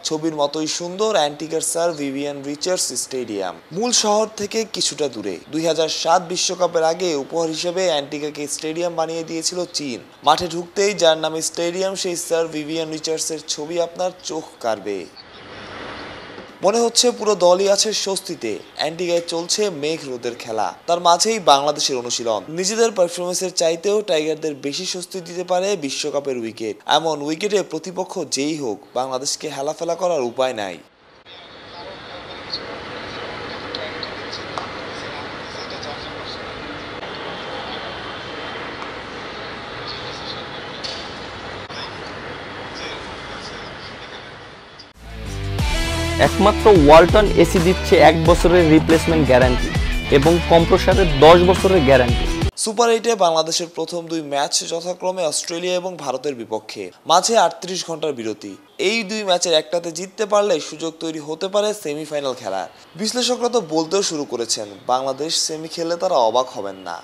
ছবির মতোই সুন্দর অ্যান্টিগার স্যার ভিভিয়ান রিচার্ডস স্টেডিয়াম, মূল শহর থেকে কিছুটা দূরে। 2007 বিশ্বকাপের আগে উপহার হিসেবে অ্যান্টিগাকে স্টেডিয়াম বানিয়ে দিয়েছিল চীন। মাঠে ঢুকতেই যার নামে স্টেডিয়াম, সেই স্যার ভিভিয়ান রিচার্ডসের ছবি আপনার চোখ কাড়বে। মনে হচ্ছে পুরো দলই আছে স্বস্তিতে। অ্যান্টিগায় চলছে মেঘ রোদের খেলা, তার মাঝেই বাংলাদেশের অনুশীলন। নিজেদের পারফরমেন্সের চাইতেও টাইগারদের বেশি স্বস্তি দিতে পারে বিশ্বকাপের উইকেট। এমন উইকেটে প্রতিপক্ষ যেই হোক, বাংলাদেশকে হেলাফেলা করার উপায় নাই। একমাত্র ওয়ালটন এসি দিচ্ছে 1 বছরের রিপ্লেসমেন্ট গ্যারান্টি এবং কম্প্রেসারের 10 বছরের গ্যারান্টি। সুপার 8-এ বাংলাদেশের প্রথম 2 ম্যাচ যথাক্রমে অস্ট্রেলিয়া এবং ভারতের বিপক্ষে, মাঝে 38 ঘন্টার বিরতি। এই 2 ম্যাচের একটাতে জিততে পারলে সুযোগ তৈরি হতে পারে সেমিফাইনাল খেলার। বিশ্লেষকরা তো বলতেও শুরু করেছেন, বাংলাদেশ সেমি খেললে তারা অবাক হবেন না।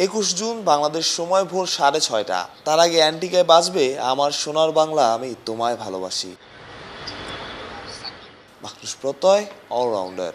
21 জুন বাংলাদেশ সময় ভোর 6:30। তার আগে অ্যান্টিগায় বাজবে আমার সোনার বাংলা আমি তোমায় ভালোবাসি। মাহরুষ প্রত্যয়, অলরাউন্ডার।